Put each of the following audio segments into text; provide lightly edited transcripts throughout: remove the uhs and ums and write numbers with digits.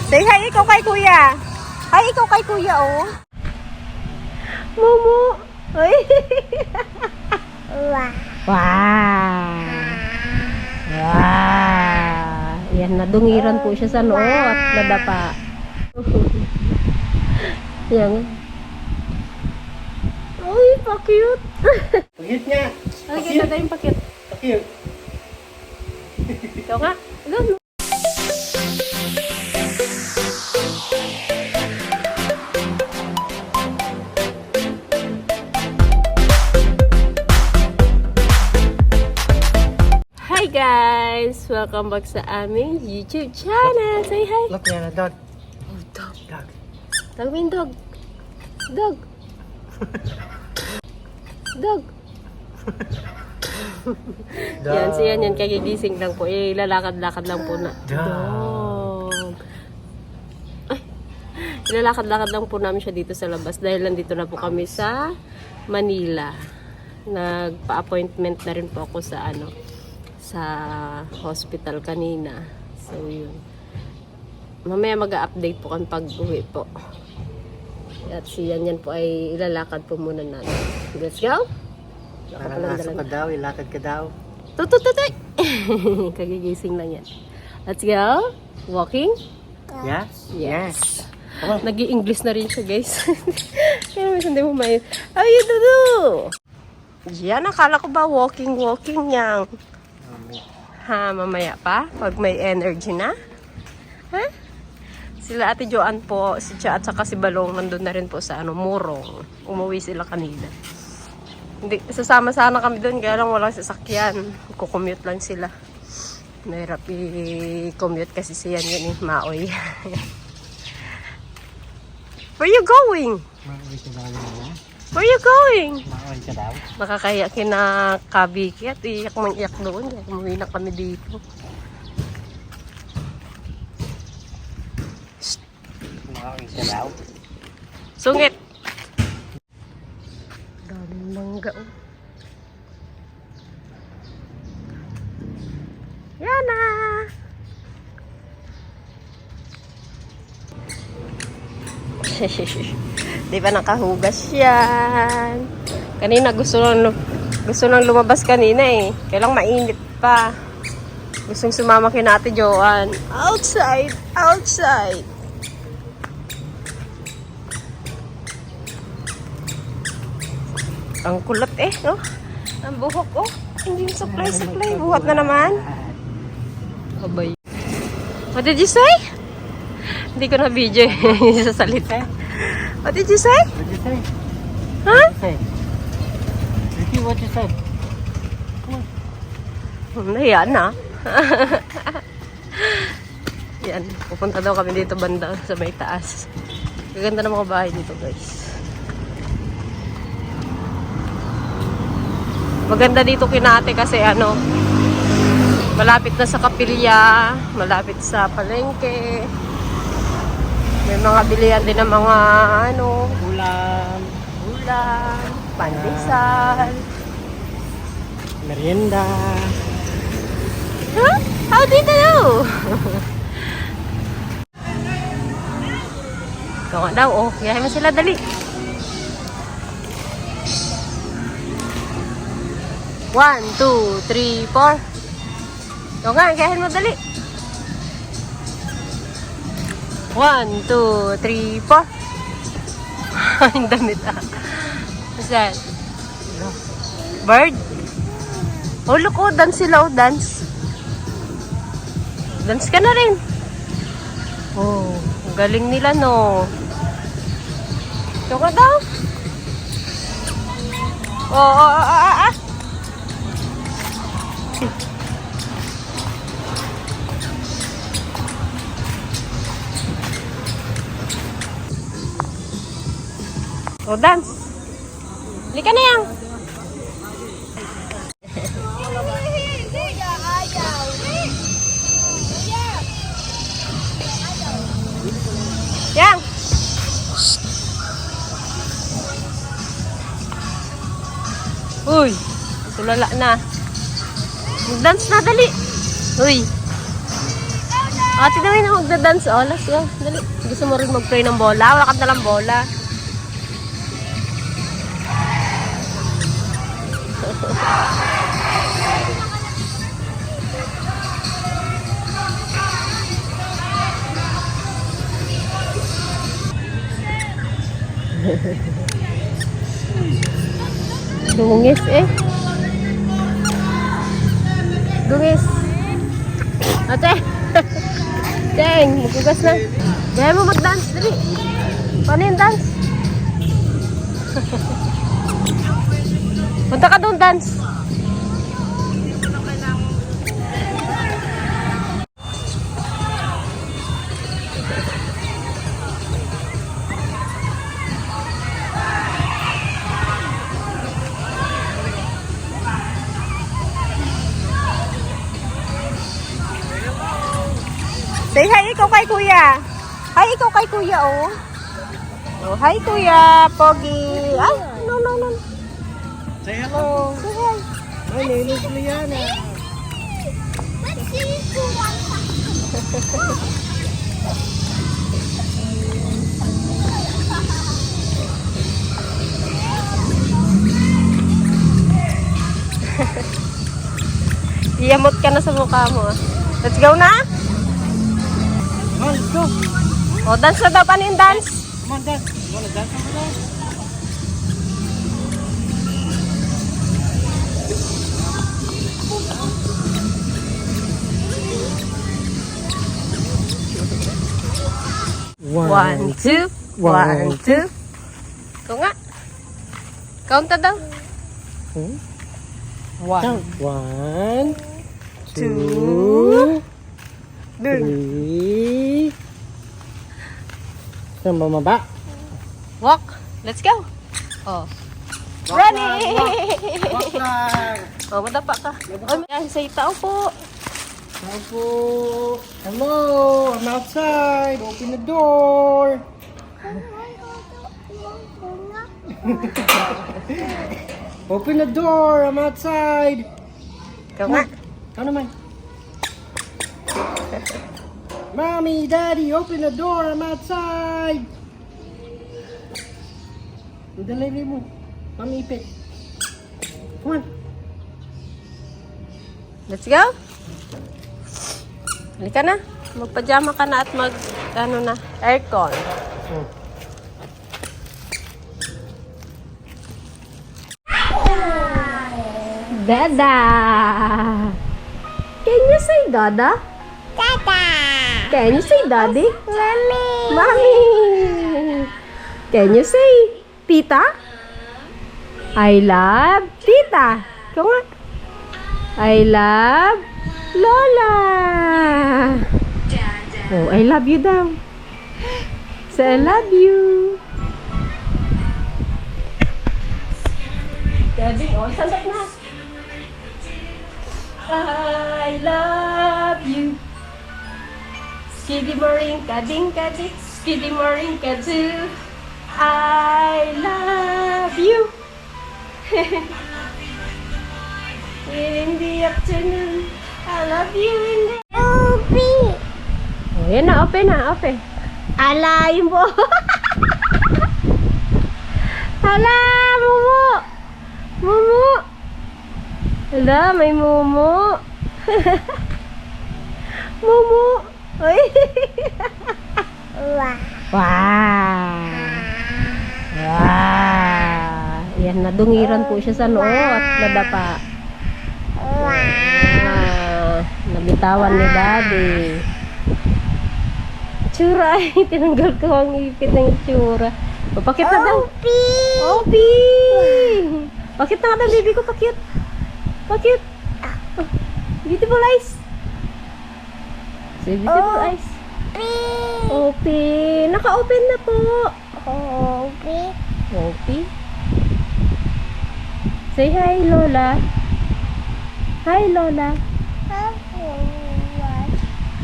Say hi ikaw kay kuya. Hi ikaw kay kuya, oh. Momo. Ay. Wow. Wow. Yan, nadungiran po siya sa noo at nadapa. Yan. Ay, pa-cute. Pakit niya. Ay, kita tayong pakit. Pakit. Ikaw nga. Go. Hi guys! Welcome back sa aming YouTube channel. Say hi. Look yan, dog. Oh, dog. Dog. Dog mean dog. Dog. Dog. Yan, siya yan. Kagigising lang po. Ilalakad-lakad lang po na. Dog. Ay. Ilalakad-lakad lang po namin siya dito sa labas. Dahil nandito na po kami sa Manila. Nagpa-appointment na rin po ako sa sa hospital kanina. So, yun. Mamaya mag-update po kami pag-uwi po. At si Yan po ay ilalakad po muna natin. Let's go! Parang aso ka daw, ilakad ka daw. Tutututoy! Kagigising lang yan. Let's go! Walking? Yeah? Yes! Come on. Nag-i-English na rin siya, guys. Kaya mas hindi mo may... How you do? Yan, akala ko ba walking yang? Ha, mamaya pa? Pag may energy na? Ha? Sila Ate Joanne po, si Cha at saka si Balong nandun na rin po sa Murong. Umuwi sila kanina. Hindi, sasama sana kami doon, kaya lang walang sasakyan. Kukommute lang sila. Mahirap i-commute kasi siya yun Maoy. Where you going? Mauwi ka daw na. Where you going? Mauwi ka daw. Nakakaya kina Kabiki at iyak man iyak doon. Umuwi na kami dito. Mauwi ka daw. Sungit! Daming mangga, oh. Yana! Di ba nakahugas yan? Kanina gusto nang lumabas kanina eh. Kailang mainit pa. Gustong sumama kina Ate Joanne. Outside! Outside! Ang kulat eh, no? Ang buhok, oh. Hindi yung supply. Buhat na naman. Abay. What did you say? Hindi ko na video eh. Sa salita. What did you say? What you say? Huh? Say. Ricky, what you say? Nahiyan na. Yan. Pupunta daw kami dito banda sa may taas. Gaganda ng mga bahay dito, guys. Maganda dito kinate kasi malapit na sa kapilya, malapit sa palengke. May mga bilihan din ng mga Ulam. pandesal. Merienda. Huh? How did you know? Ikaw nga daw, oh. Kaya mo sila dali. 1, 2, 3, 4. Ikaw nga, kayahin mo dali. 1, 2, 3, 4. Ang damit ah. What's that? Bird? Oh, look, oh, dance sila, oh, dance. Dance ka na rin. Oh, galing nila, no. Ito ka daw. Oh. Oh, dance. Lika na yan. Yang. Uy, tulala na. Mag-dance na, dali. Uy. Ate, dali na magda-dance. Oh, let's go. Dali. Gusto mo rin mag-play ng bola? Wakat na lang bola. Dungis eh. Dungis. Ate. Deng, maghugas na. Dahil mo mag-dance, dali. Paano yung dance? Punta ka doon, dance. Say hi ikaw kay kuya. Hi ikaw kay kuya, oh. Oh, hi kuya, Pogi. Ay, no. Say hello. Say hi. My name is Liana. Iyamot ka na sa mukha mo, ah. Let's go na. Come on, let's go. Oh, dance na daw. Paano yung dance? Come on, dance. You wanna dance over there? One, two. One, two. Ikaw nga. Count na daw. One, One, two, three. Saan bumaba? walk. Let's go. Oh. Ready! Walk lang. Oh, madapa ka. Oh, yan, say tao po. Apo. Hello, I'm outside. Open the door. Open the door. I'm outside. Ikaw nga. Ano naman? Mommy, Daddy, open the door. I'm outside. Ang dalili mo. Mamipit. Come on. Let's go. Halika na. Magpajama ka na at ano na, aircon. Oh. Dada! Can you say Dada? Dada! Can you say Daddy? Mommy! Mommy! Can you say Tita? I love Tita. Ikaw nga. I love Lola. Oh, I love you daw. Say I love you. Daddy, oh, sandok na. I love you. Skiddy morinka dinka di, skiddy morinka do. I love you. In the afternoon, I love you in the open. Oh, yan na, open na, open. Alay mo. Hala, Mumu. Mumu. Hala, may Mumu. Mumu. Uy. Wow. Wow. Yan, nadungiran po siya sa noo at nadapa. Nabitawan ni Daddy. Tsura. Tinanggal ko ang ipit ng tsura. Pakit na daw. Opi! Pakit na nga daw, baby ko. Pakit. Pakit. Oh, beautiful eyes. Say beautiful eyes. Opi. Naka-open na po. Opi. Say hi, Lola. Hi, Lola.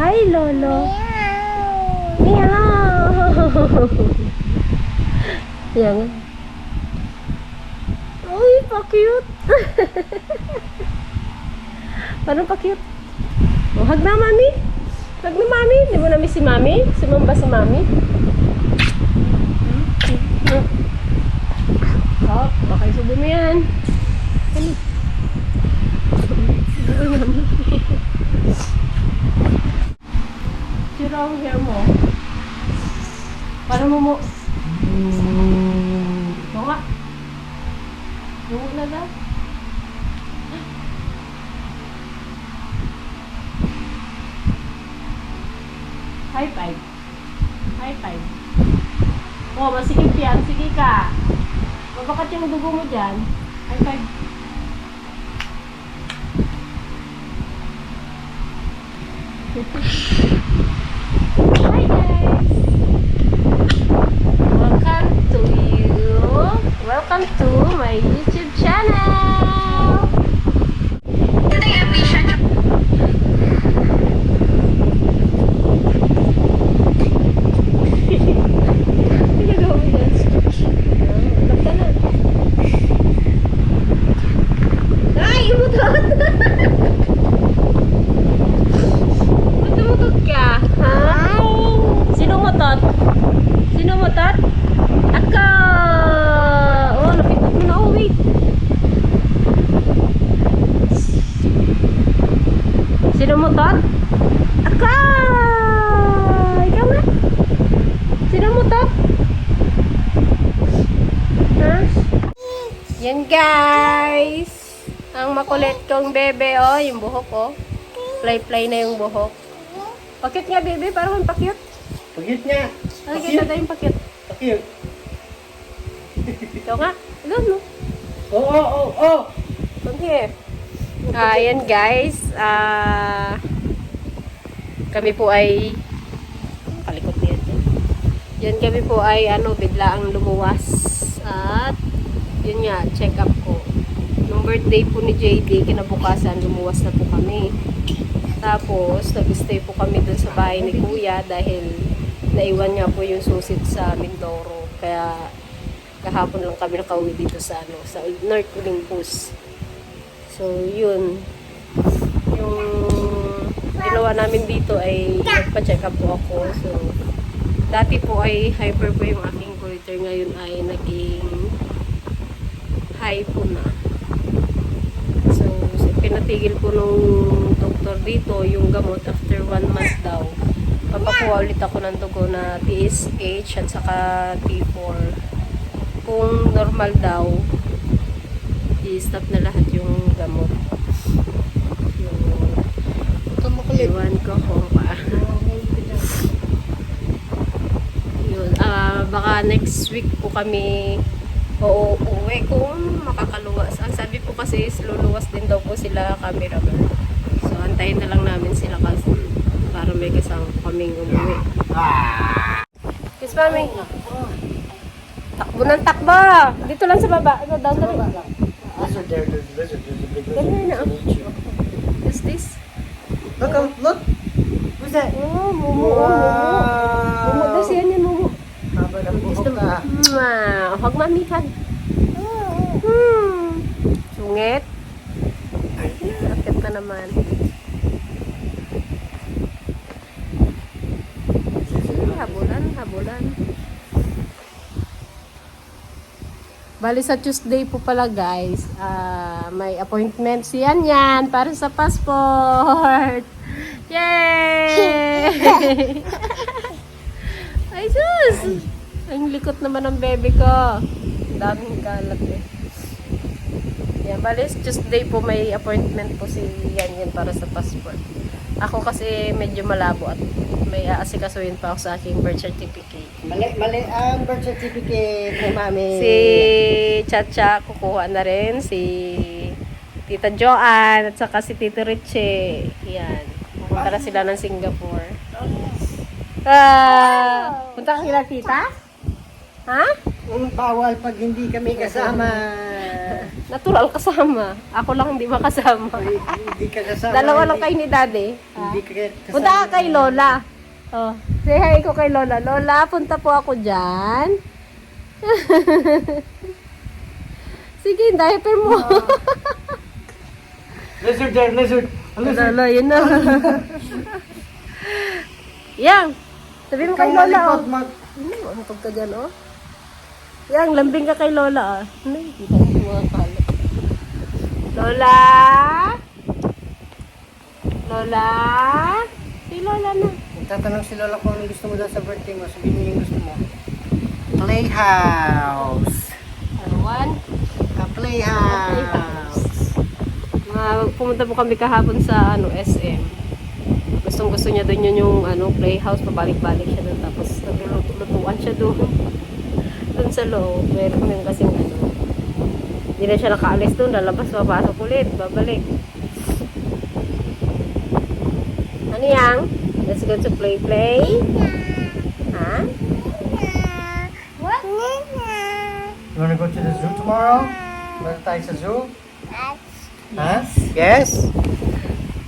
Hi, Lolo. Meow. Yan. Uy, pa-cute. Paano pa-cute? Oh, hug na, mami. Wag na mami. Di mo na-miss si mami? Sumamba si mami? Oh, baka isubo mo yan. Ano? Sira ang hair mo. Para mo. Ito nga. Tungo na daw. High five. High five. Oh, masikip yan. Sige ka. Mabakat yung dugo mo dyan. High five. Hi guys! Welcome to my YouTube channel! Ay! Umutot! Umutot ka? Ha? Sino umutot? Sino umutot? Ako! Oh, napitot mo na. Oh, wait. Sino umutot? Ako! Ikaw nga? Sino umutot? Ha? Yan guys! Ang makulit kong bebe, oh, yung buhok, oh. Fly-fly na yung buhok. Pakit nga, bebe, parang pakyut. Pakyut niya. Ay, kita tayo yung pakyut. Pakyut. Ito nga. Alam mo. Oh. Come here. Ayan guys. Kami po ay kalikot niya. Yan kami po ay bigla ang lumuwas. At yun nga, check up ko. Nung birthday po ni JD, kinabukasan lumuwas na po kami. Tapos, nag-stay po kami dun sa bahay ni Kuya dahil naiwan nga po yung susit sa Mindoro. Kaya kahapon lang kami nakauwi dito sa sa North Olympus. So, yun. Yung ginawa namin dito ay nagpa-check up po ako. So, dati po ay hyper po yung aking goiter. Ngayon ay naging high po na. So, pinatigil po nung doktor dito yung gamot after 1 month daw. Papakuha ulit ako ng dugo na TSH at saka T4. Kung normal daw, i-stop na lahat yung gamot. Iwan ko kung pa. Yun, baka next week po kami uuwi kung makakaluwas. Ang sabi po kasi is luluwas din daw po sila cameraman. So, antayin na lang namin sila kasi para may kasama po kaming umuwi. Kiss mami. Takbo ng takbo. Dito lang sa baba. Ano daw sa baba? Lizard there, there's a lizard. There's a big lizard. Ganun na. It's gonna eat you. What's this? Look! Who's that? Oh, mumu. Mumu daw siya niyan, mumu. Haba ng buhok ka. Huwag mamihag. Sungit. Sakit na naman. Habulan. Bali sa Tuesday po pala guys, may appointment si Yan para sa passport. Yay! Ay sus! Ang likot naman ng baby ko. Daming kalat eh. Yan, bali Tuesday po may appointment po si Yan para sa passport. Ako kasi medyo malabo at may aasikasuhin pa ako sa aking birth certificate. Mali ang birth certificate ni Mami. Si Chacha kukuha na rin, si Tita Joanne at saka si Tito Richie. Yan. Pupunta na sila ng Singapore. Punta ka kila tita? Ha? Bawal pag hindi kami kasama. Natural kasama. Ako lang hindi makasama. Hindi ka kasama. Dalawa lang kayo ni Daddy. Hindi ka kasama. Punta ka kay Lola. Oh, say hi ko kay Lola. Lola, punta po ako dyan. Sige, diaper mo. Lizard there, lizard. Lala, yun na. Yang, sabi mo kay Ikaw Lola, malikot, oh. Matog ka dyan, oh. Yang, lambing ka kay Lola, ah. Ano, kita mo yung mga kalat. Lola? Lola? Si Lola na. Tatanong si Lola kung ano gusto mo daw sa birthday mo. Sabihin mo yung gusto mo. Playhouse. One. A playhouse. Pumunta po kami kahapon sa SM. Gustong-gusto niya doon yung playhouse, pabalik-balik siya doon. Tapos naglulutuan siya doon. Doon sa loob. Meron kami kasing hindi na siya nakaalis doon. Lalabas, papasok ulit, babalik. Ano yang? Let's go to play. Ha? What? You wanna go to the zoo tomorrow? Balik tayo sa zoo? Ha? Yes?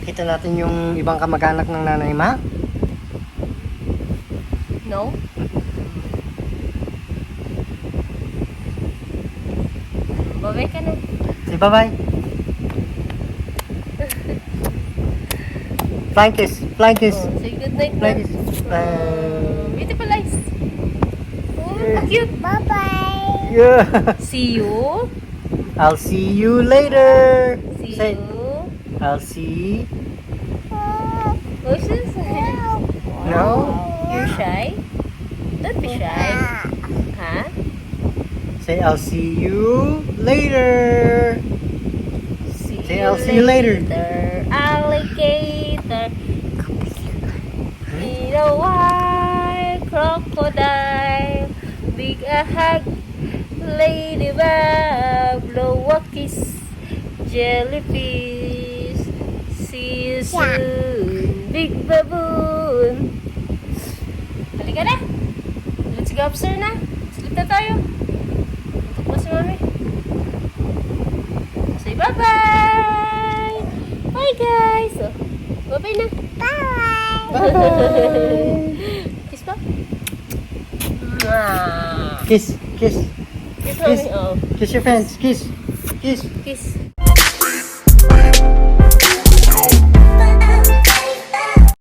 Kita natin yung ibang kamag-anak ng nanay ma? No? Babay ka na. Say bye-bye. Flying kiss. Flying kiss. Oh, say good night na. Flying kiss. Beautiful eyes. Oh, cute. Bye-bye. Yeah. See you. I'll see you later. See Say, you. I'll see. What's this? No? You're shy? Don't be shy. Huh? Say, I'll see you later. Say, I'll see you later. Alligator. Need a white crocodile. Big a hug. Ladybug. Blow a kiss. Jellyfish. See you soon. Big baboon. Halika na. Let's go upstairs na. Sleep na tayo. Ito po si Mami. Say bye-bye! Bye guys! Oh, bye-bye na. Bye! Bye-bye. Kiss pa? Mwah. Kiss, kiss, Kiss Kiss. Mami. Oh. kiss your friends. Kiss, kiss. Kiss.